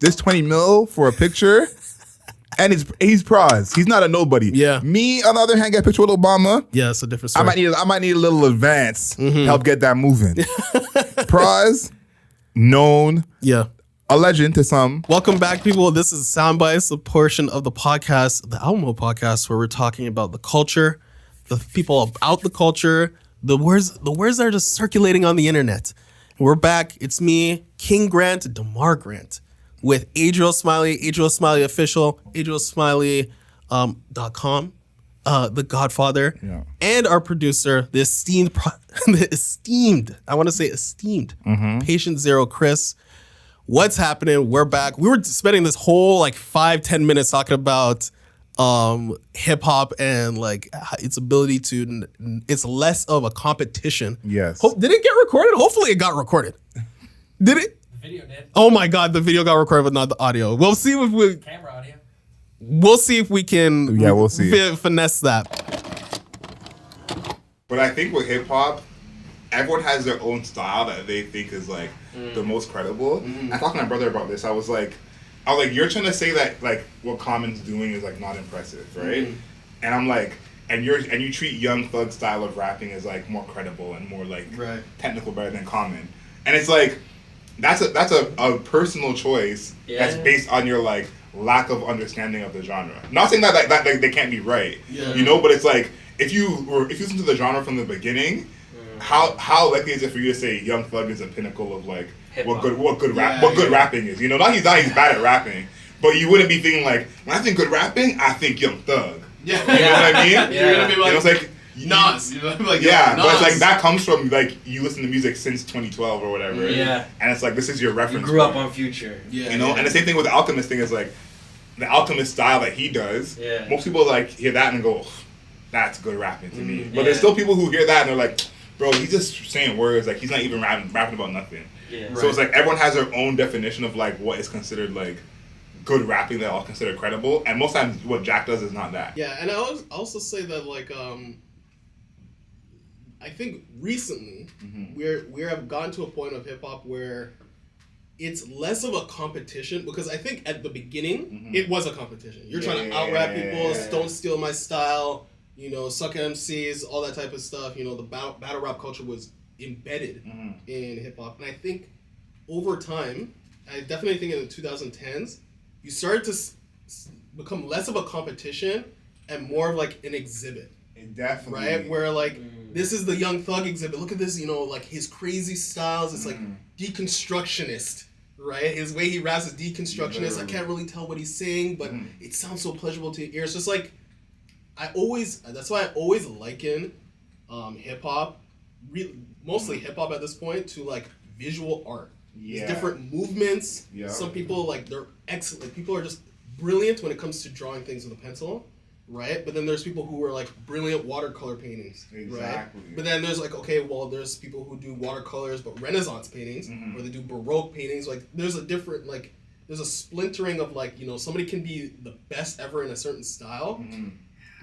this 20 mil for a picture, and he's Pras. He's not a nobody. Yeah. Me, on the other hand, get a picture with Obama. Yeah, it's a different story. I might need a little advance to help get that moving. Pras, known. Yeah. A legend to some. Welcome back, people. This is Soundbites, a portion of the podcast, the Alamo podcast, where we're talking about the culture, the people about the culture, the words that are just circulating on the internet. And we're back. It's me, King Grant, Démar Grant, with Adriel Smiley Official, AdrielSmiley.com, The Godfather, and our producer, the esteemed, Patient Zero Chris. What's happening? We're back. We were spending this whole 5-10 minutes talking about hip hop and its ability to. It's less of a competition. Yes. Did it get recorded? Hopefully, it got recorded. Did it? The video did. Oh my God, the video got recorded, but not the audio. We'll see if we Camera audio. We'll see if we can. Yeah, we'll see. Finesse that. But I think with hip hop, everyone has their own style that they think is the most credible. I talked to my brother about this. I was like, you're trying to say that what Common's doing is not impressive, right? And I'm like, and you treat Young Thug's style of rapping as more credible and more technical better than Common. And it's that's a personal choice that's based on your lack of understanding of the genre. Not saying that they can't be right, but it's if you listen to the genre from the beginning. How likely is it for you to say Young Thug is a pinnacle of what good rapping is? Not he's bad at rapping, but you wouldn't be thinking when I think good rapping, I think Young Thug. Yeah, you know what I mean? Yeah. You're gonna be it's Nas. Nas. Nas. But it's that comes from you listen to music since 2012 or whatever. Yeah, and it's this is your reference. You grew up on Future. Yeah, and the same thing with the Alchemist thing is the Alchemist style that he does. Yeah, most people hear that and go, oh, that's good rapping to me. But there's still people who hear that and they're like, bro, he's just saying words. He's not even rapping about nothing. Yeah. So it's everyone has their own definition of what is considered good rapping that all consider credible. And most times what Jack does is not that. Yeah, and I also say that I think recently we have gotten to a point of hip hop where it's less of a competition, because I think at the beginning it was a competition. You're trying to out-rap people, don't steal my style. Suck MCs, all that type of stuff. The battle rap culture was embedded in hip hop, and I think over time, I definitely think in the 2010s, you started to become less of a competition and more of an exhibit. Definitely. Right, where this is the Young Thug exhibit. Look at this, his crazy styles. It's deconstructionist. Right, his way he raps is deconstructionist. I can't really tell what he's saying, but it sounds so pleasurable to your ears. Just that's why I always liken hip hop, mostly hip hop at this point, to visual art. Yeah. There's different movements. Yeah. Some people they're excellent. People are just brilliant when it comes to drawing things with a pencil, right? But then there's people who are brilliant watercolor paintings, exactly. Right? But then there's there's people who do watercolors but Renaissance paintings, or they do Baroque paintings. There's a different there's a splintering of somebody can be the best ever in a certain style.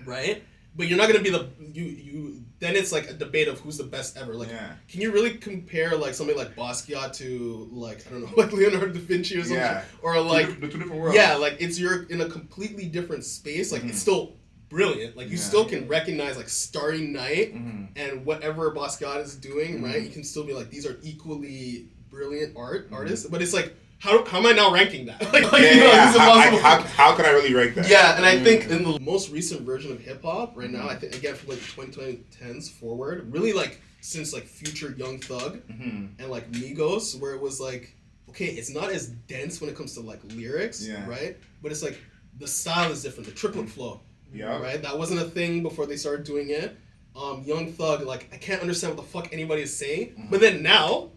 Right, but you're not gonna be you. Then it's a debate of who's the best ever. Can you really compare somebody like Basquiat to I don't know Leonardo da Vinci or something? Yeah. Or the two different worlds. Yeah, you're in a completely different space. It's still brilliant. You still can recognize Starry Night and whatever Basquiat is doing. Right, you can still be these are equally brilliant artists. But it's How am I now ranking that? How can I really rank that? Yeah, and I think in the most recent version of hip hop right now, I think again from 2010s forward, really since Future Young Thug and Migos, where it was okay, it's not as dense when it comes to lyrics, right? But it's the style is different, the triplet flow, right? That wasn't a thing before they started doing it. Young Thug, I can't understand what the fuck anybody is saying, but then now.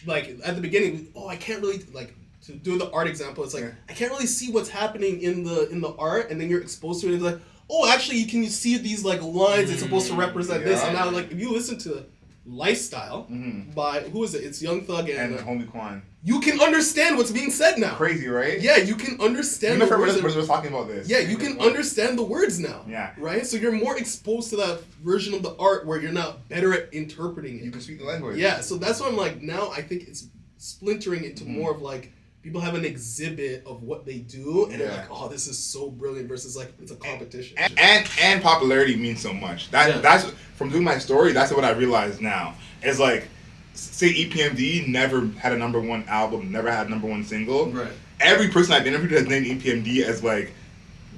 At the beginning, I can't really to do the art example. It's I can't really see what's happening in the art, and then you're exposed to it. And it's actually, you can see these lines. It's supposed to represent this. And now if you listen to Lifestyle by who is it? It's Young Thug and Homie Quan. You can understand what's being said now. Crazy, right? Yeah, you can understand. The words. Was talking about this. Yeah, you can understand the words now. Yeah. Right. So you're more exposed to that version of the art where you're not better at interpreting it. You can speak the language. Yeah. So that's why I'm now I think it's splintering into more of people have an exhibit of what they do, and they're like, oh, this is so brilliant, versus like it's a competition. And popularity means so much. That's from doing my story. That's what I realize now. It's like, say EPMD never had a number one album, never had a number one single. Right. Every person I've interviewed has named EPMD as like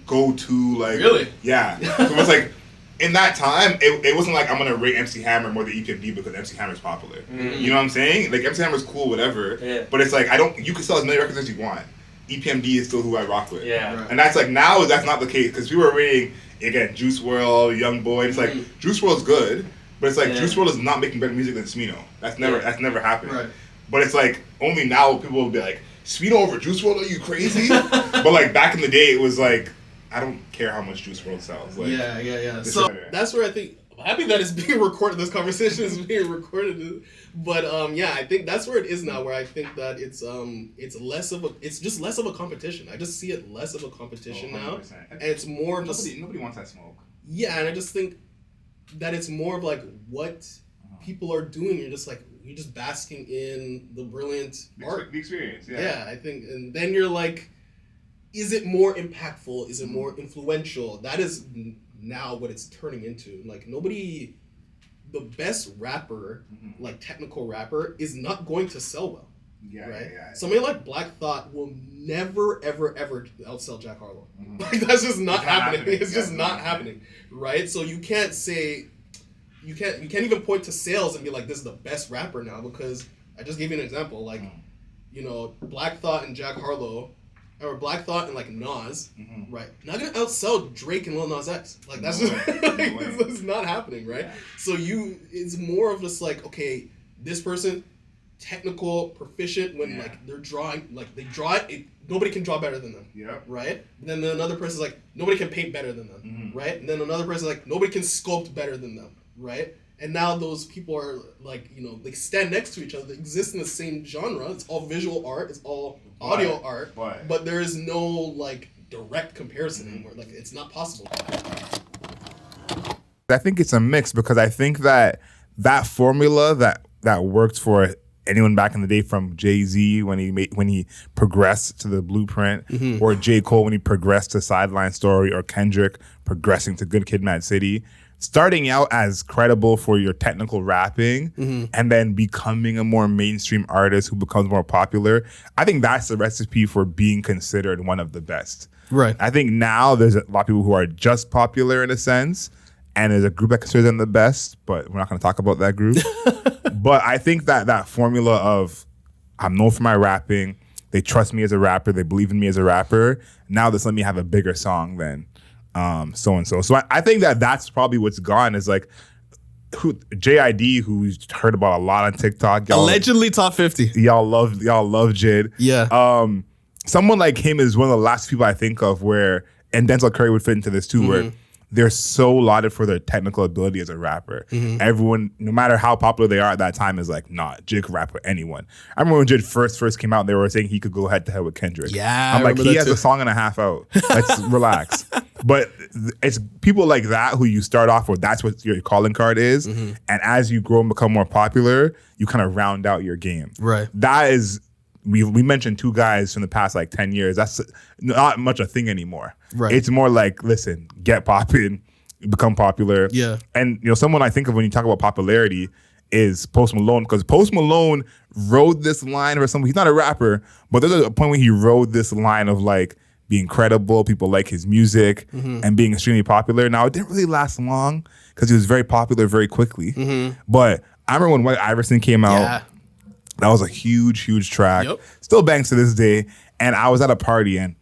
go to like. Really? Yeah. So it's like. In that time, it wasn't like I'm gonna rate MC Hammer more than EPMD because MC Hammer's popular. Mm-hmm. You know what I'm saying? Like MC Hammer's cool, whatever. Yeah. But it's like you can sell as many records as you want. EPMD is still who I rock with. Yeah. Right. And that's like now that's not the case because people are rating again Juice WRLD, Young Boy. It's like Juice WRLD's good, but it's like Juice WRLD is not making better music than Smino. That's never happened. Right. But it's like only now people will be like Smino over Juice WRLD? Are you crazy? But like back in the day, it was like. I don't care how much Juice WRLD sells. Like, yeah. So that's where I think I'm happy that it's being recorded. This conversation is being recorded, but I think that's where it is now. Where I think that it's just less of a competition. I just see it less of a competition now, and it's more of nobody wants that smoke. Yeah, and I just think that it's more of like what people are doing. You're just basking in the brilliant art, the experience. Yeah, I think, and then you're like. Is it more impactful? Is it more influential? That is now what it's turning into. Like the best rapper, like technical rapper, is not going to sell well. Yeah. Somebody like Black Thought will never, ever, ever outsell Jack Harlow. Like that's just not happening. It's just not happening, right? So you can't say, you can't even point to sales and be like, this is the best rapper now, because I just gave you an example. Like, Black Thought and Jack Harlow. Or Black Thought and like Nas, right? Not gonna outsell Drake and Lil Nas X. Like that's that's not happening, right? Yeah. So it's more of just like, okay, this person, technical, proficient when like they're drawing, like they draw it, nobody can draw better than them. Yeah. Right? And then another person's like, nobody can paint better than them. Right? And then another person's like, nobody can sculpt better than them. Right? And now those people are like, they stand next to each other. They exist in the same genre. It's all visual art. It's all audio art. But there is no like direct comparison anymore. Like it's not possible. I think it's a mix because I think that formula that worked for anyone back in the day, from Jay-Z when he progressed to the Blueprint, or J. Cole when he progressed to Sideline Story, or Kendrick progressing to Good Kid, Mad City. Starting out as credible for your technical rapping and then becoming a more mainstream artist who becomes more popular, I think that's the recipe for being considered one of the best. Right. I think now there's a lot of people who are just popular in a sense, and there's a group that considers them the best, but we're not going to talk about that group. But I think that formula of I'm known for my rapping, they trust me as a rapper, they believe in me as a rapper, now just let me have a bigger song than so-and-so. So I think that's probably what's gone is like JID, who we've heard about a lot on TikTok. Allegedly top 50. Y'all love Jid. Yeah. Someone like him is one of the last people I think of and Denzel Curry would fit into this too, where they're so lauded for their technical ability as a rapper. Everyone, no matter how popular they are at that time, is like, nah, Jid could rap with anyone. I remember when Jid first came out, they were saying he could go head to head with Kendrick. Yeah, I'm like, he has a song and a half out. Let's relax. But it's people like that who you start off with, that's what your calling card is. And as you grow and become more popular, you kind of round out your game. Right. That is, we mentioned two guys from the past like 10 years. That's not much a thing anymore. Right. It's more like, listen, get popping, become popular. Yeah. And someone I think of when you talk about popularity is Post Malone, because Post Malone rode this line or something. He's not a rapper, but there's a point when he rode this line of like being credible, people like his music, and being extremely popular. Now, it didn't really last long because he was very popular very quickly. But I remember when White Iverson came out, that was a huge, huge track. Yep. Still bangs to this day. And I was at a party, and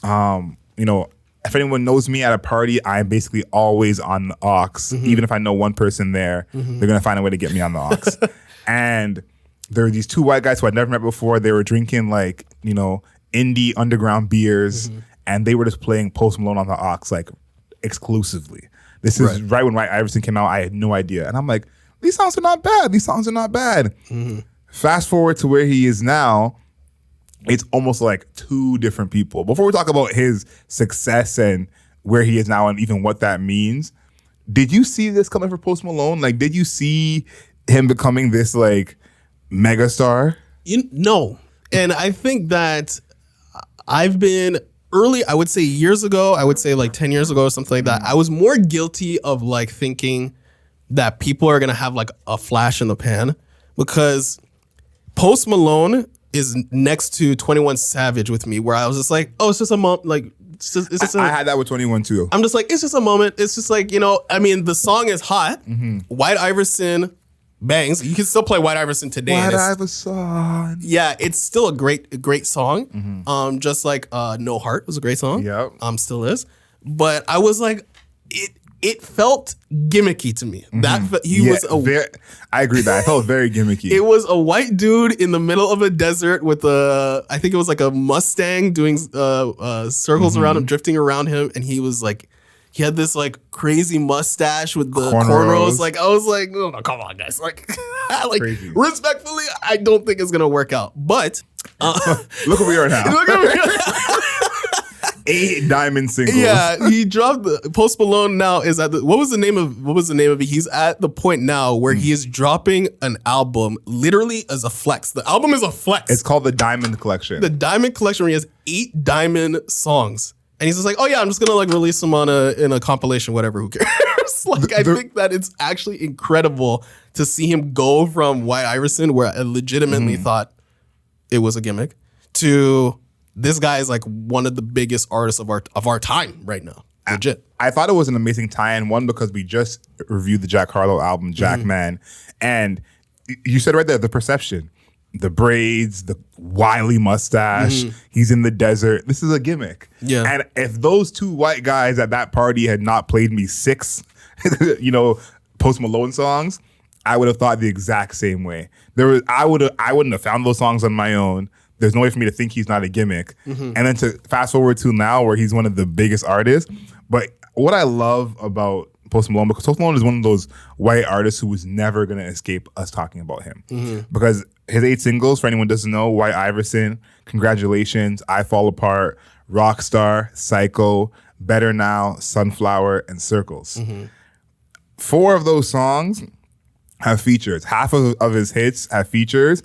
if anyone knows me at a party, I'm basically always on the aux. Even if I know one person there, they're gonna find a way to get me on the aux. And there were these two white guys who I'd never met before. They were drinking like, indie underground beers, and they were just playing Post Malone on the aux like exclusively. This is right when White Iverson came out. I had no idea. And I'm like, these songs are not bad. Fast forward to where he is now, it's almost like two different people. Before we talk about his success and where he is now and even what that means, did you see this coming for Post Malone? Like, did you see him becoming this like megastar? No. And I think that I've been early, I would say years ago, I would say like 10 years ago or something like that. I was more guilty of like thinking that people are going to have like a flash in the pan, because Post Malone is next to 21 Savage with me, where I was just like, oh, it's just a moment. Like, I had that with 21 too. I'm just like, it's just a moment. It's just like, I mean, the song is hot. White Iverson bangs. You can still play White Iverson today. White Iverson. Yeah, it's still a great song. Just like No Heart was a great song. Yep. Still is. But I was like, it felt gimmicky to me. I agree that I felt very gimmicky. It was a white dude in the middle of a desert with I think it was like a Mustang doing circles around him, drifting around him, and he was like, he had this like crazy mustache with the cornrows. Like I was like, no, come on, guys. Like, respectfully, I don't think it's gonna work out. But look where we are now. 8 diamond singles. Yeah, he dropped Post Malone now is at what was the name of it? He's at the point now where he is dropping an album literally as a flex. The album is a flex. It's called the Diamond Collection. The Diamond Collection, where he has 8 diamond songs. And he's just like, oh yeah, I'm just gonna like release them in a compilation, whatever, who cares? Like I think that it's actually incredible to see him go from White Iverson, where I legitimately thought it was a gimmick, to this guy is like one of the biggest artists of our time right now. Legit. I thought it was an amazing tie-in, one because we just reviewed the Jack Harlow album, Jack Man, and you said right there, the perception, the braids, the wily mustache, he's in the desert. This is a gimmick. Yeah. And if those 2 white guys at that party had not played me 6, Post Malone songs, I would have thought the exact same way. I wouldn't have found those songs on my own. There's no way for me to think he's not a gimmick. And then to fast forward to now where he's one of the biggest artists. But what I love about Post Malone, because Post Malone is one of those white artists who was never going to escape us talking about him. Because his 8 singles, for anyone who doesn't know, White Iverson, Congratulations, I Fall Apart, Rockstar, Psycho, Better Now, Sunflower, and Circles. 4 of those songs have features. Half of his hits have features.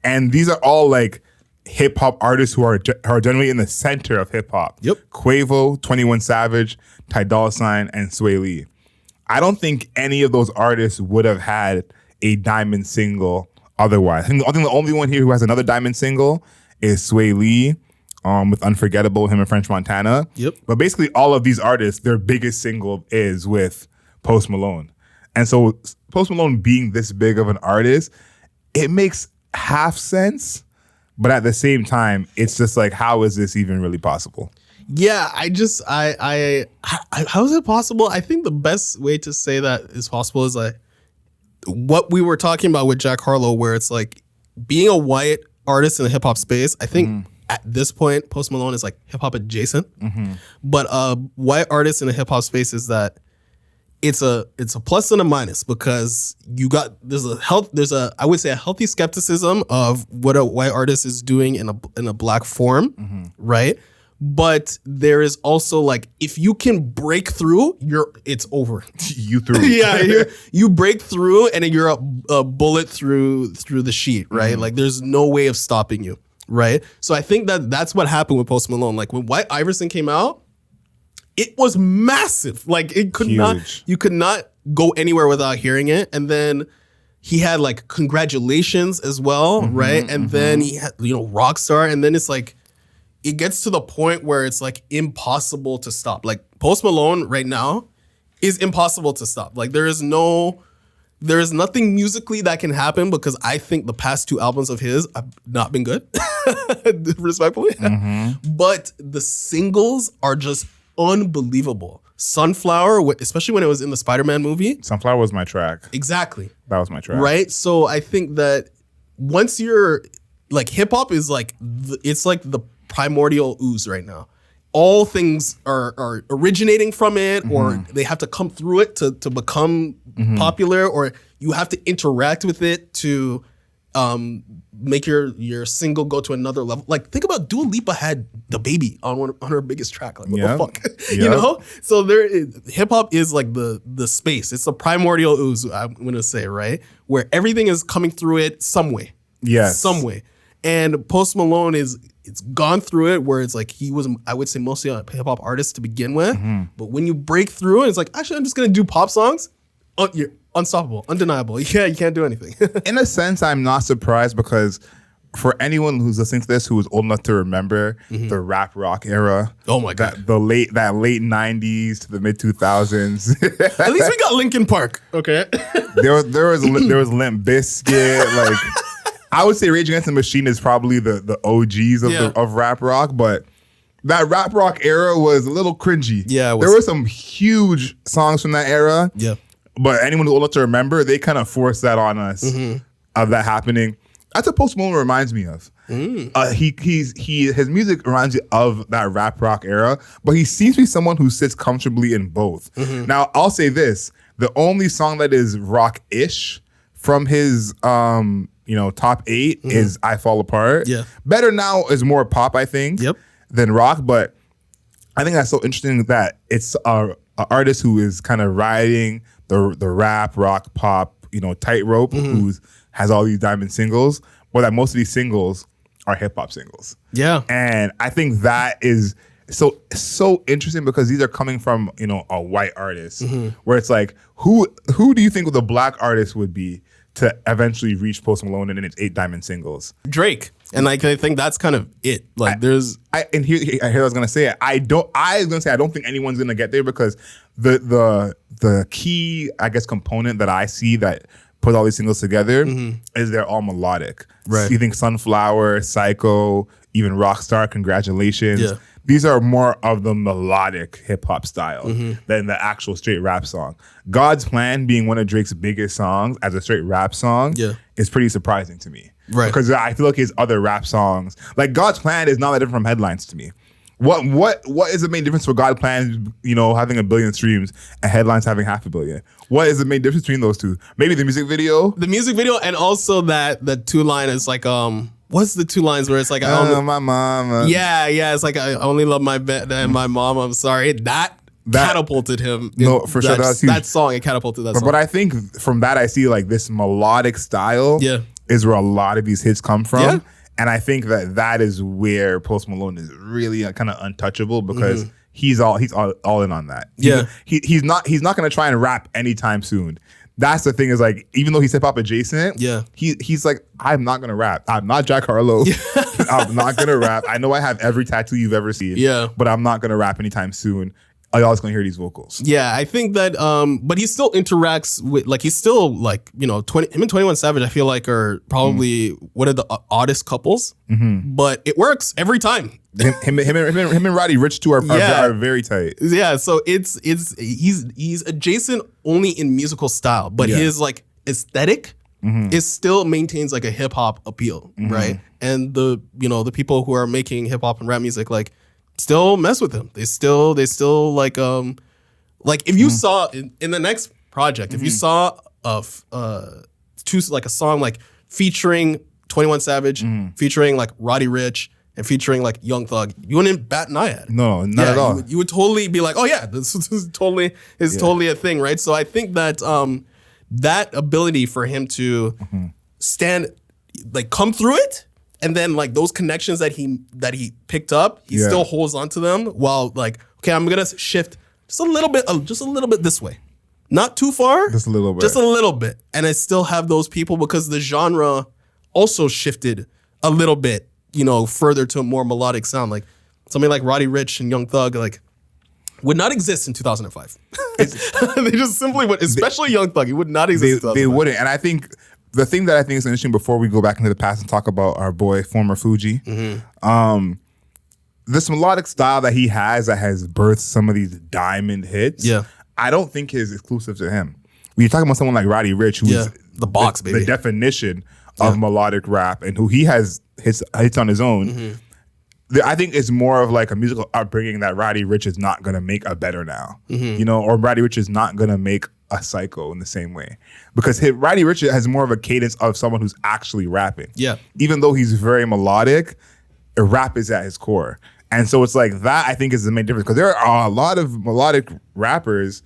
And these are all like hip hop artists who are generally in the center of hip hop. Yep. Quavo, 21 Savage, Ty Dolla $ign, and Sway Lee. I don't think any of those artists would have had a diamond single otherwise. I think the only one here who has another diamond single is Sway Lee with Unforgettable, him and French Montana. Yep. But basically all of these artists, their biggest single is with Post Malone. And so Post Malone being this big of an artist, it makes half sense. But at the same time, it's just like, how is this even really possible? Yeah, how is it possible? I think the best way to say that is possible is like what we were talking about with Jack Harlow, where it's like being a white artist in the hip hop space. I think at this point, Post Malone is like hip hop adjacent, but white artists in the hip hop space is that it's a plus and a minus, because there's a I would say a healthy skepticism of what a white artist is doing in a black form, right? But there is also like, if you can break through, it's over. You through. Yeah, you break through and you're a bullet through the sheet, right? Like there's no way of stopping you, right? So I think that's what happened with Post Malone. Like when White Iverson came out, it was massive. Like you could not go anywhere without hearing it. And then he had like Congratulations as well, right? And then he had, Rockstar. And then it's like, it gets to the point where it's like impossible to stop. Like Post Malone right now is impossible to stop. Like there is nothing musically that can happen, because I think the past 2 albums of his have not been good, respectfully. But the singles are just unbelievable. Sunflower, especially when it was in the Spider-Man movie. Sunflower was my track. Exactly. That was my track. Right? So I think that once you're like, hip hop is like, it's like the primordial ooze right now. All things are originating from it, or they have to come through it to become popular, or you have to interact with it to make your single go to another level. Like think about Dua Lipa had The Baby on her biggest track. Like what the fuck, you know? So hip hop is like the space. It's the primordial ooze, I'm gonna say, right, where everything is coming through it some way. Yes, some way. And Post Malone it's gone through it where it's like he was, I would say, mostly a hip hop artist to begin with. But when you break through, it's like, actually, I'm just gonna do pop songs. Oh, you're unstoppable, undeniable. You can't do anything. In a sense, I'm not surprised because for anyone who's listening to this who is old enough to remember the rap rock era, oh my god, that late '90s to the mid 2000s. At least we got Linkin Park. Okay, there was Limp Bizkit. Like I would say, Rage Against the Machine is probably the OGs of rap rock, but that rap rock era was a little cringy. Yeah, there were some huge songs from that era. Yeah, but anyone who's old enough to remember, they kind of forced that on us of that happening. That's what Post Malone reminds me of. His music reminds you of that rap rock era, but he seems to be someone who sits comfortably in both. Now, I'll say this: the only song that is rock-ish from his top 8 is "I Fall Apart." Yeah, Better Now is more pop, I think, than rock. But I think that's so interesting that it's an artist who is kind of riding the rap, rock, pop, tightrope, who has all these diamond singles, but that most of these singles are hip hop singles. Yeah. And I think that is so interesting because these are coming from, a white artist where it's like, who do you think the black artist would be to eventually reach Post Malone in its 8 diamond singles? Drake. And I think that's kind of it. Like here I was gonna say it. I don't think anyone's gonna get there because the key, I guess, component that I see that put all these singles together is they're all melodic. Right. So you think Sunflower, Psycho, even Rockstar, Congratulations. Yeah. These are more of the melodic hip hop style than the actual straight rap song. God's Plan being one of Drake's biggest songs as a straight rap song is pretty surprising to me. Right. Because I feel like his other rap songs, like God's Plan is not that different from Headlines to me. What is the main difference for God Plan, having 1 billion streams and Headlines having 500 million? What is the main difference between those two? Maybe the music video? The music video, and also that the 2-line is like, what's the 2 lines where it's like, I my mama. Yeah, it's like, I only love my bed and my mom, I'm sorry. That catapulted him. No, for sure. That song, it catapulted that song. But I think from that, I see like this melodic style is where a lot of these hits come from. Yeah. And I think that is where Post Malone is really kind of untouchable because he's all in on that. He's not going to try and rap anytime soon. That's the thing is like, even though he's hip hop adjacent, he's like, I'm not going to rap. I'm not Jack Harlow. I'm not going to rap. I know I have every tattoo you've ever seen. But I'm not going to rap anytime soon. Y'all's going to hear these vocals. Yeah, I think that, but he still interacts with, like, he's still like, him and 21 Savage, I feel like are probably one of the oddest couples, but it works every time. Him and Roddy Ricch too are very tight. Yeah, so he's adjacent only in musical style, but his like aesthetic is still maintains like a hip hop appeal, right? And the people who are making hip hop and rap music like still mess with him. They still like if you saw in the next project, if you saw a song like featuring 21 Savage, featuring like Roddy Ricch, and featuring like Young Thug, you wouldn't bat an eye at it. No, not at all. You would totally be like, oh yeah, this is totally a thing, right? So I think that that ability for him to stand, like come through it, and then like those connections that he picked up, he still holds on to them while like, okay, I'm gonna shift just a little bit this way. Not too far. Just a little bit. Just a little bit. And I still have those people because the genre also shifted a little bit, further to a more melodic sound. Like somebody like Roddy Ricch and Young Thug, like would not exist in 2005. They just simply would, especially Young Thug. He would not exist. They wouldn't. And I think the thing that I think is interesting before we go back into the past and talk about our boy, former Fugees, this melodic style that he has that has birthed some of these diamond hits, I don't think is exclusive to him. When you're talking about someone like Roddy Ricch, who is the box, baby, the definition of melodic rap, and who he has hits on his own, I think it's more of like a musical upbringing that Roddy Ricch is not going to make a Better Now, or Roddy Ricch is not going to make a Psycho in the same way, because Roddy Ricch has more of a cadence of someone who's actually rapping. Yeah, even though he's very melodic, rap is at his core, and so it's like that. I think is the main difference, because there are a lot of melodic rappers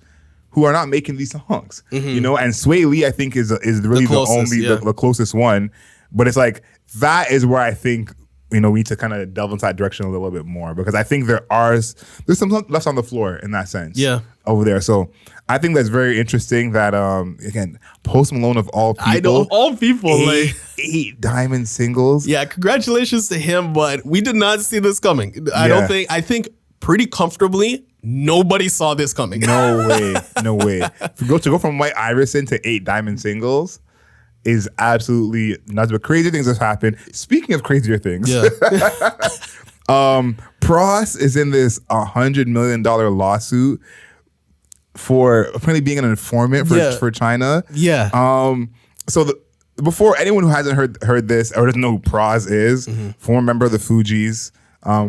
who are not making these songs, and Sway Lee I think is really the closest one. But it's like that is where I think, we need to kind of delve into that direction a little bit more, because I think there's some left on the floor in that sense. Yeah. Over there. So I think that's very interesting that, again, Post Malone of all people. I know, of all people. Eight diamond singles. Yeah, congratulations to him, but we did not see this coming. I think pretty comfortably, nobody saw this coming. No way. To go from White Iverson to 8 diamond singles is absolutely nuts. But crazy things have happened. Speaking of crazier things, Pras is in this $100 million lawsuit for apparently being an informant for China. Yeah. So before anyone who hasn't heard this or doesn't know who Pras is, former member of the Fugees,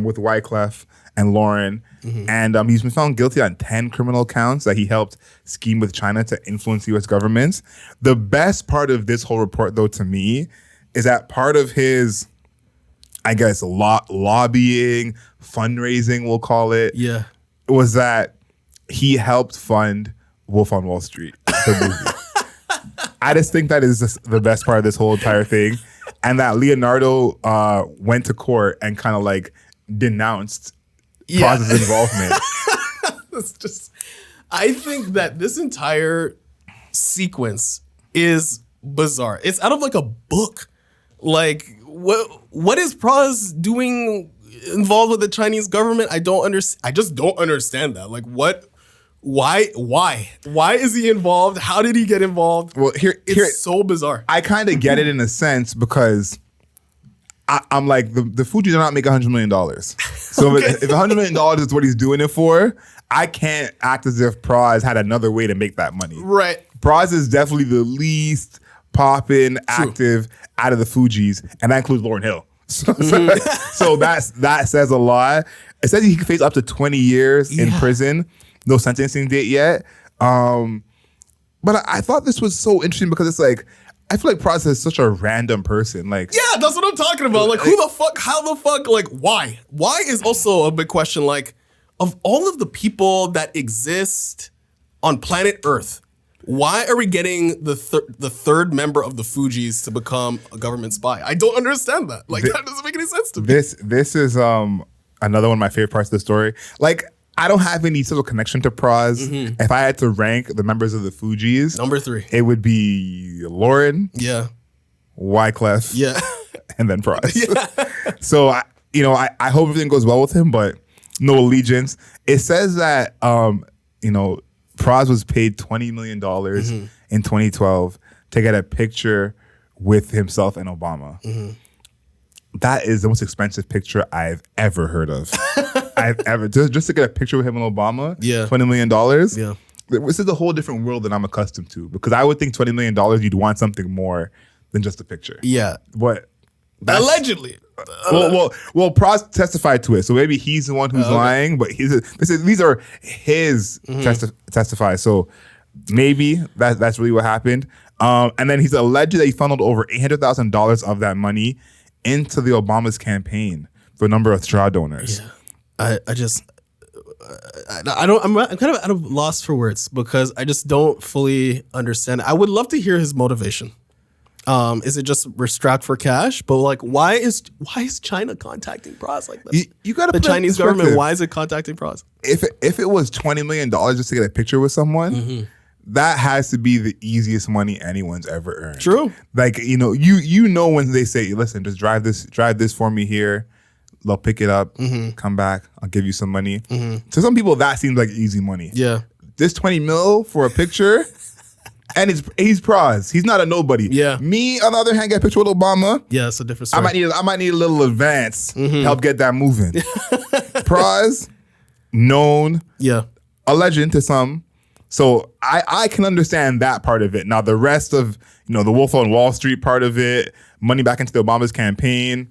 with Wyclef and Lauren. And he's been found guilty on 10 criminal counts that he helped scheme with China to influence U.S. governments. The best part of this whole report, though, to me, is that part of his, I guess, lobbying, fundraising, we'll call it, was that he helped fund Wolf on Wall Street, the movie. I just think that is the best part of this whole entire thing. And that Leonardo went to court and kind of like denounced Pras' involvement. It's just, I think that this entire sequence is bizarre. It's out of like a book. Like, what is Pras doing involved with the Chinese government? I just don't understand that. Like, what? Why is he involved? How did he get involved? Well, it's so bizarre. I kind of get it in a sense, because I'm like, the Fugees are not making $100 million. So if $100 million is what he's doing it for, I can't act as if Pras had another way to make that money. Right. Pras is definitely the least poppin', active out of the Fugees, and that includes Lauryn Hill. So that says a lot. It says he can face up to 20 years in prison. No sentencing date yet. But I thought this was so interesting because it's like, I feel like Pras is such a random person. Like, yeah, that's what I'm talking about. Like, who the fuck? How the fuck? Like, why? Why is also a big question. Like, of all of the people that exist on planet Earth, why are we getting the third member of the Fugees to become a government spy? I don't understand that. Like, that doesn't make any sense to me. This is another one of my favorite parts of the story. Like, I don't have any sort of connection to Pras. If I had to rank the members of the Fugees, number 3, it would be Lauren, Wyclef, and then Pras. So I hope everything goes well with him, but no allegiance. It says that Pras was paid $20 million in 2012 to get a picture with himself and Obama. That is the most expensive picture I've ever heard of. Just to get a picture with him and Obama. $20 million. This is a whole different world than I'm accustomed to, because I would think $20 million you'd want something more than just a picture. But allegedly. Well, Pras testified to it, so maybe he's the one who's lying. But these are his testify. So maybe that's really what happened. And then he's alleged that he funneled over $800,000 of that money into the Obama's campaign for a number of straw donors. I'm kind of out of loss for words, because I just don't fully understand. I would love to hear his motivation. Is it just we're strapped for cash? But like, why is China contacting Pras like this? You got to the Chinese government. Why is it contacting Pras? If it was $20 million just to get a picture with someone, that has to be the easiest money anyone's ever earned. True. Like, you know when they say, listen, just drive this for me here. They'll pick it up, come back, I'll give you some money. To some people, that seems like easy money. Yeah. This 20 mil for a picture, and he's Pras. He's not a nobody. Yeah. Me, on the other hand, get a picture with Obama. Yeah, it's a different story. I might need a little advance to help get that moving. Pras, known. Yeah. A legend to some. So I can understand that part of it. Now, the rest of, the Wolf on Wall Street part of it, money back into the Obama's campaign,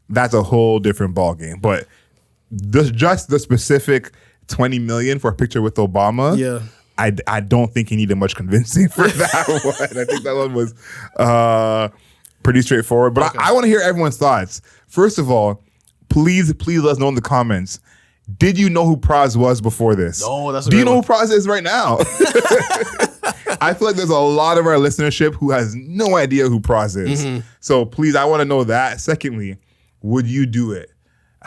that's a whole different ballgame. But just the specific $20 million for a picture with Obama, I don't think he needed much convincing for that one. I think that one was pretty straightforward. But I want to hear everyone's thoughts. First of all, please let us know in the comments. Did you know who Pras was before this? No, that's Do you know who Pras is right now? I feel like there's a lot of our listenership who has no idea who Pras is. So please, I want to know that. Secondly, would you do it?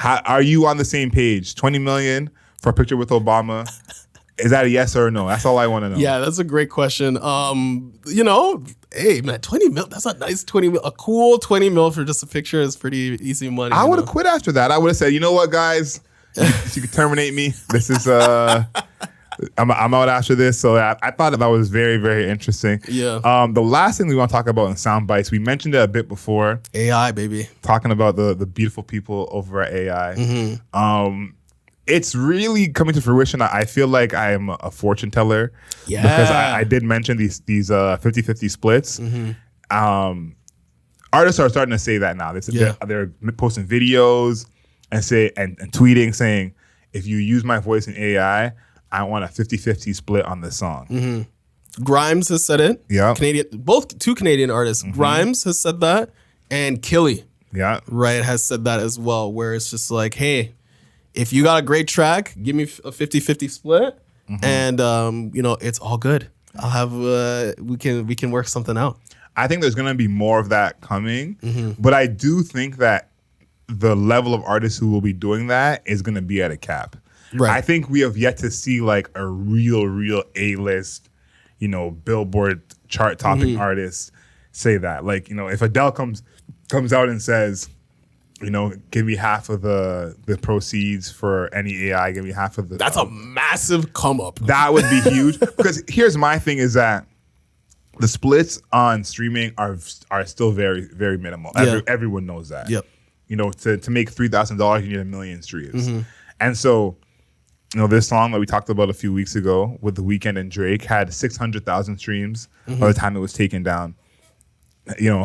Are you on the same page? 20 million for a picture with Obama? Is that a yes or a no? That's all I want to know. Yeah, that's a great question. Hey man, 20 mil, that's a nice 20 mil. A cool 20 mil for just a picture is pretty easy money. I would have quit after that. I would have said, you know what, guys? You can terminate me. This is I'm out after this. So I thought that was very, very interesting. Yeah. The last thing we want to talk about in sound bites, we mentioned it a bit before. AI, baby. Talking about the beautiful people over at AI. It's really coming to fruition. I feel like I am a fortune teller. Yeah. Because I did mention these 50-50 splits. Artists are starting to say that now. They're posting videos and tweeting saying, if you use my voice in AI, I want a 50-50 split on this song. Grimes has said it. Yeah. Two Canadian artists. Grimes has said that, and Killy, right, has said that as well, where it's just like, hey, if you got a great track, give me a 50-50 split, and it's all good. I'll have we can work something out. I think there's gonna be more of that coming, but I do think that the level of artists who will be doing that is gonna be at a cap. Right. I think we have yet to see like a real A-list, Billboard chart topping artist say that. Like, if Adele comes out and says, give me half of the proceeds for any AI, give me half of the... That's a massive come up. That would be huge. Because here's my thing is that the splits on streaming are still very, very minimal. Everyone knows that. Yep. To make $3,000, you need 1 million streams. And so... this song that we talked about a few weeks ago with The Weeknd and Drake had 600,000 streams by the time it was taken down.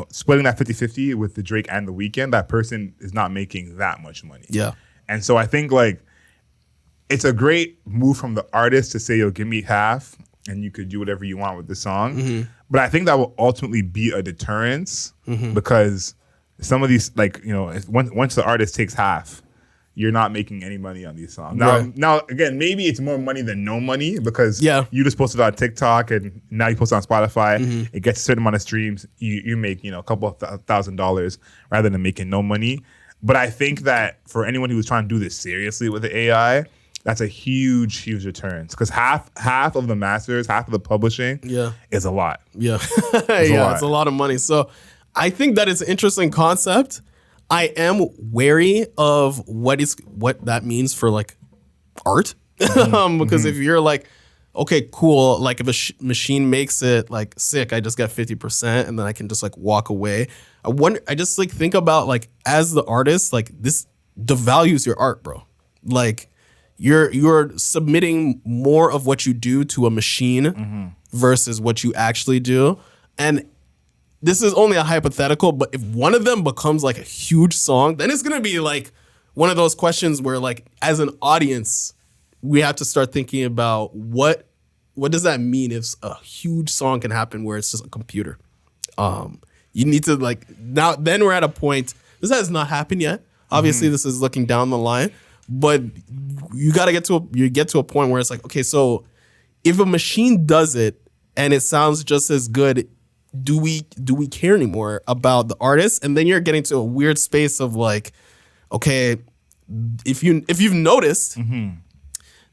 Splitting that 50-50 with the Drake and The Weeknd, that person is not making that much money. Yeah. And so I think like it's a great move from the artist to say, yo, give me half and you could do whatever you want with the song. But I think that will ultimately be a deterrence because some of these, like, once the artist takes half, you're not making any money on these songs. Now, again, maybe it's more money than no money because you just posted on TikTok and now you post it on Spotify. It gets a certain amount of streams. You make, a couple of $1,000 rather than making no money. But I think that for anyone who's trying to do this seriously with the AI, that's a huge, huge return. Because half of the masters, half of the publishing is a lot. Yeah. It's a lot of money. So I think that it's an interesting concept. I am wary of what that means for like art, because if you're like, okay, cool, like if a machine makes it like sick, I just got 50%, and then I can just like walk away. I just like think about like as the artist, like this devalues your art, bro. Like you're submitting more of what you do to a machine versus what you actually do, and this is only a hypothetical, but if one of them becomes like a huge song, then it's going to be like one of those questions where like as an audience, we have to start thinking about what does that mean if a huge song can happen where it's just a computer? You need to like, now then we're at a point, this has not happened yet. Obviously this is looking down the line, but you got to get to a point where it's like, okay, so if a machine does it and it sounds just as good, do we care anymore about the artist? And then you're getting to a weird space of like, okay, if you've noticed,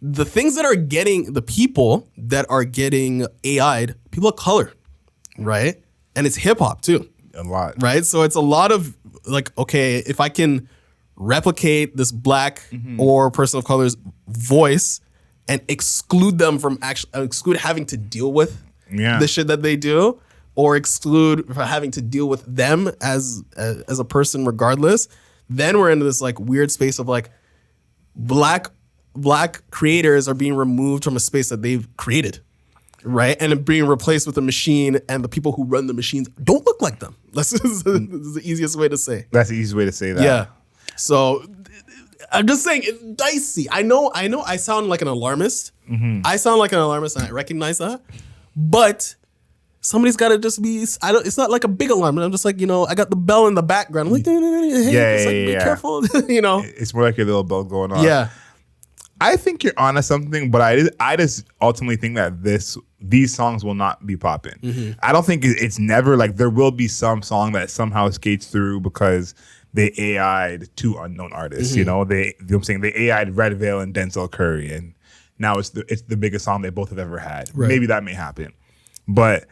the things that are getting the people that are getting AI'd, people of color, right? And it's hip hop too. A lot. Right? So it's a lot of like, okay, if I can replicate this black or person of color's voice and exclude them from exclude having to deal with the shit that they do, or exclude for having to deal with them as a person regardless, then we're into this like weird space of like black creators are being removed from a space that they've created, right? And being replaced with a machine, and the people who run the machines don't look like them. This is the easiest way to say. That's the easiest way to say that. Yeah. So I'm just saying it's dicey. I know I sound like an alarmist. I sound like an alarmist and I recognize that. But somebody's got to just be, it's not like a big alarm. I'm just like, I got the bell in the background. I'm like, hey, be careful. It's more like a little bell going on. Yeah. I think you're onto something, but I just ultimately think that this these songs will not be popping. I don't think it's never like there will be some song that somehow skates through because they AI'd two unknown artists. You know what I'm saying? They AI'd Red Veil and Denzel Curry, and now it's the biggest song they both have ever had. Right. Maybe that may happen, but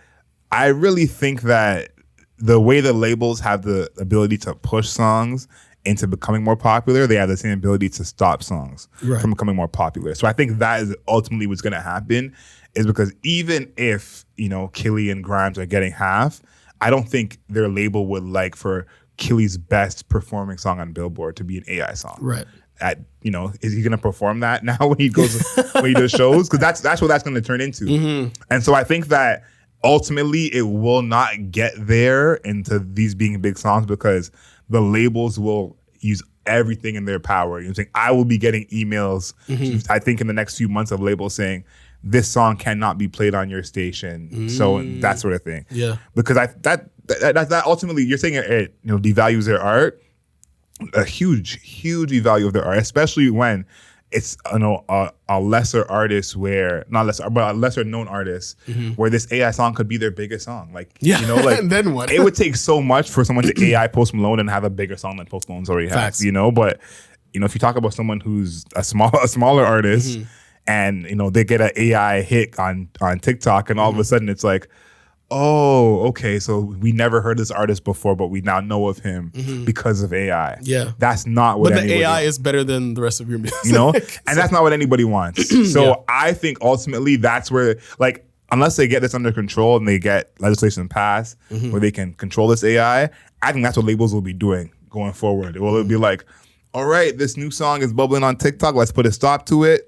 I really think that the way the labels have the ability to push songs into becoming more popular, they have the same ability to stop songs from becoming more popular. So I think that is ultimately what's going to happen, is because even if, Killy and Grimes are getting half, I don't think their label would like for Killy's best performing song on Billboard to be an AI song. Right. Is he going to perform that now when he does shows? Because that's what that's going to turn into. And so I think that ultimately it will not get there into these being big songs because the labels will use everything in their power. You know what I'm saying? I will be getting emails, I think in the next few months, of labels saying, this song cannot be played on your station. So that sort of thing. Yeah. Because that ultimately, you're saying it devalues their art. A huge devalue of their art, especially when it's a lesser artist a lesser known artist where this AI song could be their biggest song. And then what? It would take so much for someone to AI Post Malone and have a bigger song than Post Malone's already has. But if you talk about someone who's a smaller artist and they get an AI hit on TikTok and all of a sudden it's like, oh, okay, so we never heard this artist before, but we now know of him because of AI. Yeah. That's not what the AI is better than the rest of your music. And that's not what anybody wants. So I think ultimately that's where, unless they get this under control and they get legislation passed where they can control this AI, I think that's what labels will be doing going forward. It'll be like, all right, this new song is bubbling on TikTok, let's put a stop to it.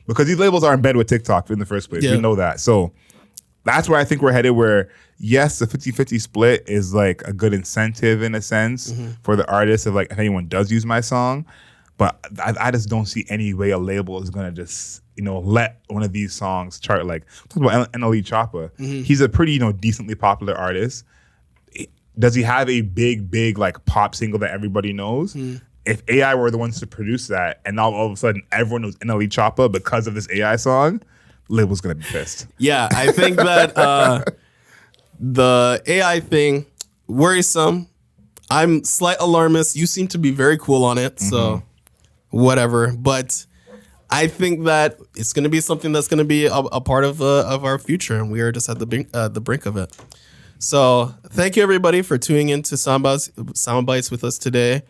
Because these labels are in bed with TikTok in the first place. We know that. So that's where I think we're headed, where, yes, the 50-50 split is like a good incentive in a sense for the artist of if anyone does use my song. But I just don't see any way a label is going to just, let one of these songs chart. Talk about NLE Choppa. He's a pretty, decently popular artist. Does he have a big pop single that everybody knows? If AI were the ones to produce that and now all of a sudden everyone knows NLE Choppa because of this AI song, label's gonna be pissed. Yeah, I think that the AI thing, worrisome. I'm slight alarmist. You seem to be very cool on it, so whatever. But I think that it's gonna be something that's gonna be a part of our future, and we are just at the brink of it. So thank you everybody for tuning in to Soundbites with us today.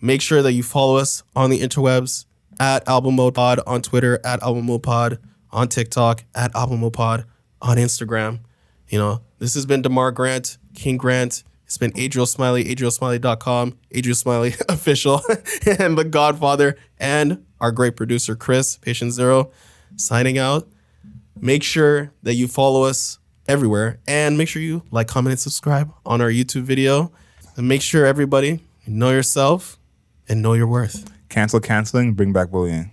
Make sure that you follow us on the interwebs at Album Mode Pod on Twitter, at Album Mode Pod on TikTok, at Album Mode Pod on Instagram. This has been Démar Grant, King Grant. It's been Adriel Smiley, AdrielSmiley.com, Adriel Smiley official, and the Godfather, and our great producer, Chris, Patient Zero, signing out. Make sure that you follow us everywhere, and make sure you like, comment, and subscribe on our YouTube video. And make sure everybody know yourself and know your worth. Cancel canceling, bring back bullying.